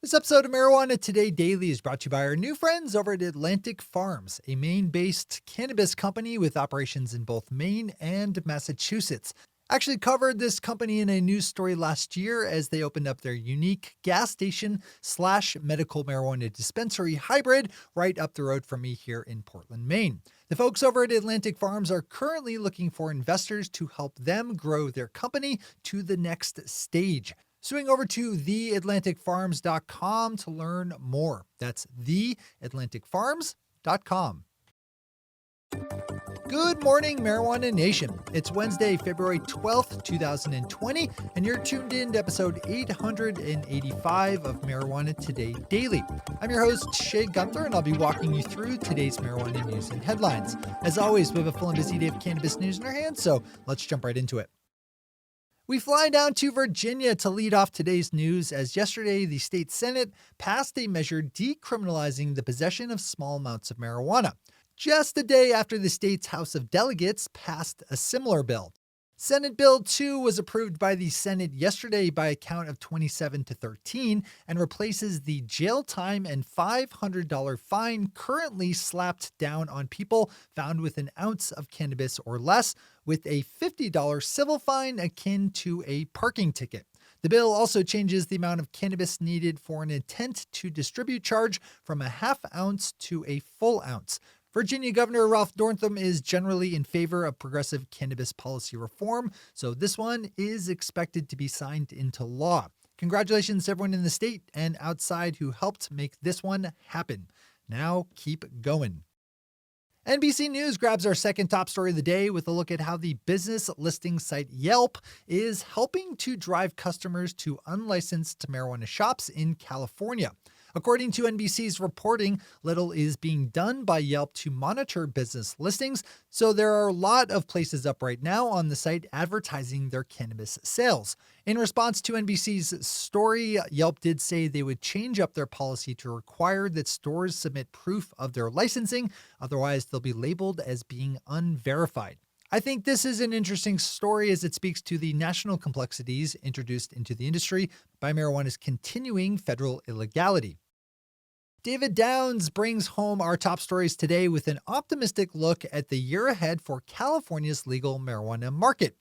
This episode of Marijuana Today Daily is brought to you by our new friends over at Atlantic Farms, a Maine-based cannabis company with operations in both Maine and Massachusetts. Actually covered this company in a news story last year as they opened up their unique gas station / medical marijuana dispensary hybrid right up the road from me here in Portland, Maine. The folks over at Atlantic Farms are currently looking for investors to help them grow their company to the next stage. Swing over to theatlanticfarms.com to learn more. That's theatlanticfarms.com. Good morning, Marijuana Nation. It's Wednesday, February 12th, 2020, and you're tuned in to episode 885 of Marijuana Today Daily. I'm your host, Shay Gunther, and I'll be walking you through today's marijuana news and headlines. As always, we have a full and busy day of cannabis news in our hands, so let's jump right into it. We fly down to Virginia to lead off today's news as yesterday the state Senate passed a measure decriminalizing the possession of small amounts of marijuana, just a day after the state's House of Delegates passed a similar bill. Senate Bill 2 was approved by the Senate yesterday by a count of 27-13 and replaces the jail time and $500 fine currently slapped down on people found with an ounce of cannabis or less, with a $50 civil fine akin to a parking ticket. The bill also changes the amount of cannabis needed for an intent to distribute charge from a half ounce to a full ounce. Virginia Governor Ralph Northam is generally in favor of progressive cannabis policy reform, so this one is expected to be signed into law. Congratulations to everyone in the state and outside who helped make this one happen. Now keep going. NBC News grabs our second top story of the day with a look at how the business listing site Yelp is helping to drive customers to unlicensed marijuana shops in California. According to NBC's reporting, little is being done by Yelp to monitor business listings, so there are a lot of places up right now on the site advertising their cannabis sales. In response to NBC's story, Yelp did say they would change up their policy to require that stores submit proof of their licensing, otherwise they'll be labeled as being unverified. I think this is an interesting story as it speaks to the national complexities introduced into the industry by marijuana's continuing federal illegality. David Downs brings home our top stories today with an optimistic look at the year ahead for California's legal marijuana market.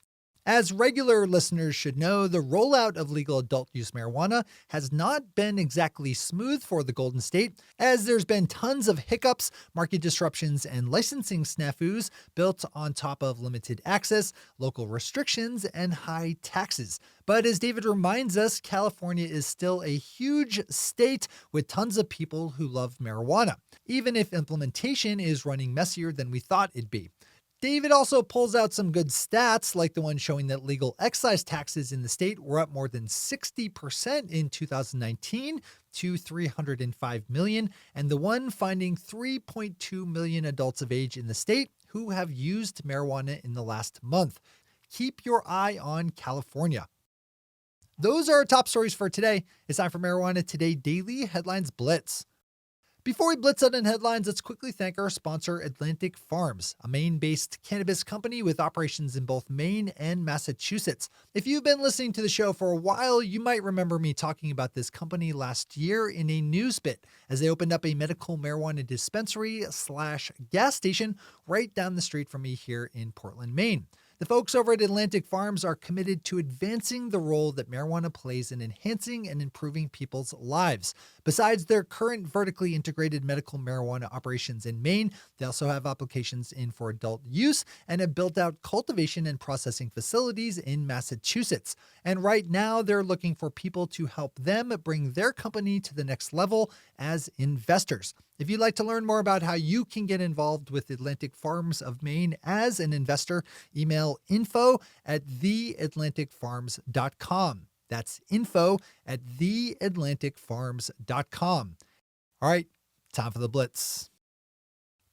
As regular listeners should know, the rollout of legal adult use marijuana has not been exactly smooth for the Golden State, as there's been tons of hiccups, market disruptions, and licensing snafus built on top of limited access, local restrictions, and high taxes. But as David reminds us, California is still a huge state with tons of people who love marijuana, even if implementation is running messier than we thought it'd be. David also pulls out some good stats, like the one showing that legal excise taxes in the state were up more than 60% in 2019 to $305 million, and the one finding 3.2 million adults of age in the state who have used marijuana in the last month. Keep your eye on California. Those are our top stories for today. It's time for Marijuana Today Daily Headlines Blitz. Before we blitz out in headlines, let's quickly thank our sponsor, Atlantic Farms, a Maine-based cannabis company with operations in both Maine and Massachusetts. If you've been listening to the show for a while, you might remember me talking about this company last year in a news bit, as they opened up a medical marijuana dispensary / gas station right down the street from me here in Portland, Maine. The folks over at Atlantic Farms are committed to advancing the role that marijuana plays in enhancing and improving people's lives. Besides their current vertically integrated medical marijuana operations in Maine, they also have applications in for adult use and have built out cultivation and processing facilities in Massachusetts. And right now, they're looking for people to help them bring their company to the next level as investors. If you'd like to learn more about how you can get involved with Atlantic Farms of Maine as an investor, email info@theatlanticfarms.com. That's info@theatlanticfarms.com. All right, time for the blitz.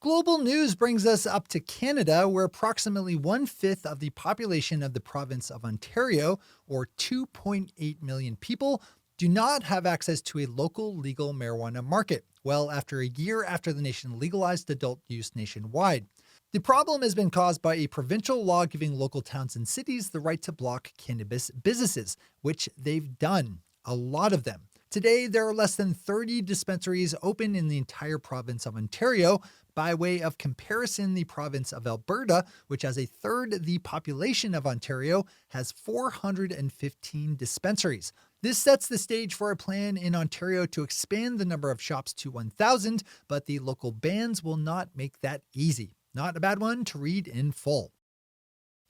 Global news brings us up to Canada, where approximately 1/5 of the population of the province of Ontario, or 2.8 million people, do not have access to a local legal marijuana market, well after a year after the nation legalized adult use nationwide. The problem has been caused by a provincial law giving local towns and cities the right to block cannabis businesses, which they've done, a lot of them. Today, there are less than 30 dispensaries open in the entire province of Ontario. By way of comparison, the province of Alberta, which has a third the population of Ontario, has 415 dispensaries. This sets the stage for a plan in Ontario to expand the number of shops to 1,000, but the local bans will not make that easy. Not a bad one to read in full.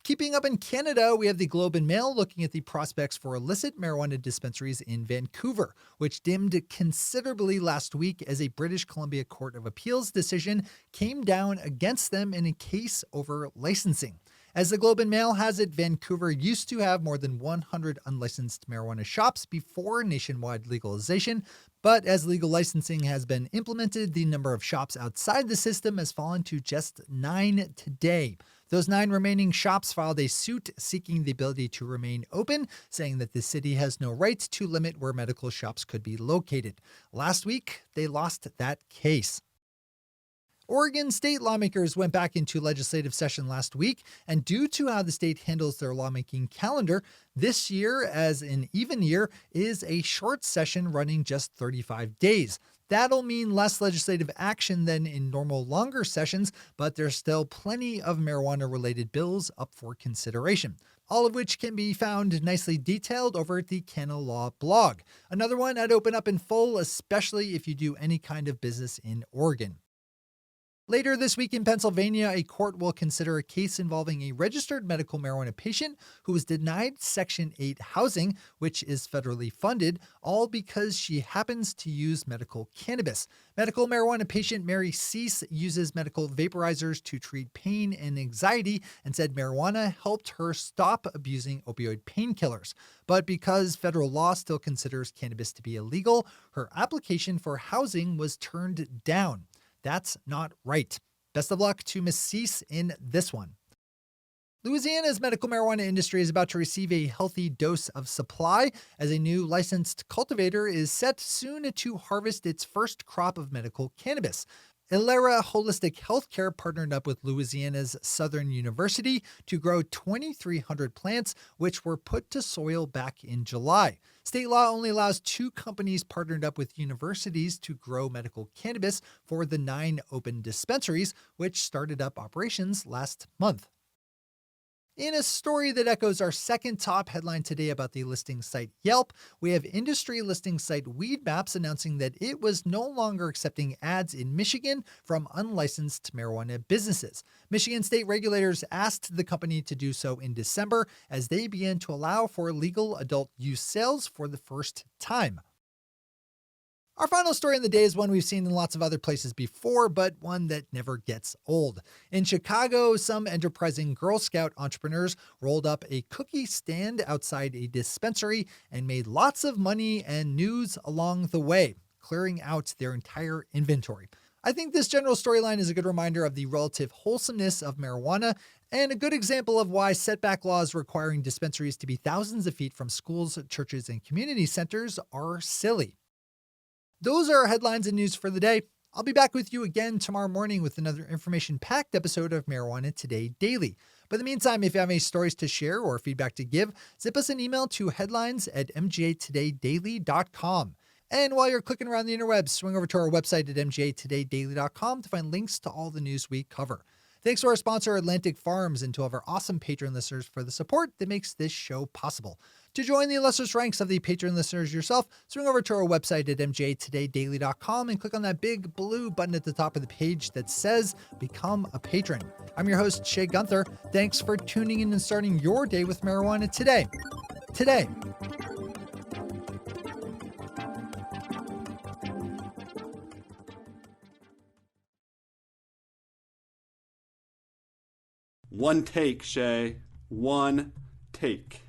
Keeping up in Canada, we have the Globe and Mail looking at the prospects for illicit marijuana dispensaries in Vancouver, which dimmed considerably last week as a British Columbia Court of Appeals decision came down against them in a case over licensing. As the Globe and Mail has it, Vancouver used to have more than 100 unlicensed marijuana shops before nationwide legalization, but as legal licensing has been implemented, the number of shops outside the system has fallen to just 9 today. Those 9 remaining shops filed a suit seeking the ability to remain open, saying that the city has no right to limit where medical shops could be located. Last week, they lost that case. Oregon state lawmakers went back into legislative session last week, and due to how the state handles their lawmaking calendar, this year, as an even year, is a short session running just 35 days. That'll mean less legislative action than in normal longer sessions, but there's still plenty of marijuana-related bills up for consideration, all of which can be found nicely detailed over at the Canna Law blog. Another one I'd open up in full, especially if you do any kind of business in Oregon. Later this week in Pennsylvania, a court will consider a case involving a registered medical marijuana patient who was denied Section 8 housing, which is federally funded, all because she happens to use medical cannabis. Medical marijuana patient Mary Cease uses medical vaporizers to treat pain and anxiety and said marijuana helped her stop abusing opioid painkillers. But because federal law still considers cannabis to be illegal, her application for housing was turned down. That's not right. Best of luck to Ms. Cease in this one. Louisiana's medical marijuana industry is about to receive a healthy dose of supply as a new licensed cultivator is set soon to harvest its first crop of medical cannabis. Ilera Holistic Healthcare partnered up with Louisiana's Southern University to grow 2,300 plants, which were put to soil back in July. State law only allows 2 companies partnered up with universities to grow medical cannabis for the 9 open dispensaries, which started up operations last month. In a story that echoes our second top headline today about the listing site Yelp, we have industry listing site Weed Maps announcing that it was no longer accepting ads in Michigan from unlicensed marijuana businesses. Michigan state regulators asked the company to do so in December as they began to allow for legal adult use sales for the first time. Our final story in the day is one we've seen in lots of other places before, but one that never gets old. In Chicago, some enterprising Girl Scout entrepreneurs rolled up a cookie stand outside a dispensary and made lots of money and news along the way, clearing out their entire inventory. I think this general storyline is a good reminder of the relative wholesomeness of marijuana and a good example of why setback laws requiring dispensaries to be thousands of feet from schools, churches, and community centers are silly. Those are our headlines and news for the day. I'll be back with you again tomorrow morning with another information-packed episode of Marijuana Today Daily. But in the meantime, if you have any stories to share or feedback to give, zip us an email to headlines@mgatodaydaily.com. And while you're clicking around the interwebs, swing over to our website at mgatodaydaily.com to find links to all the news we cover. Thanks to our sponsor, Atlantic Farms, and to all of our awesome patron listeners for the support that makes this show possible. To join the illustrious ranks of the patron listeners yourself, swing over to our website at mgatodaydaily.com and click on that big blue button at the top of the page that says Become a Patron. I'm your host, Shay Gunther. Thanks for tuning in and starting your day with marijuana today. One take, Shay. One take.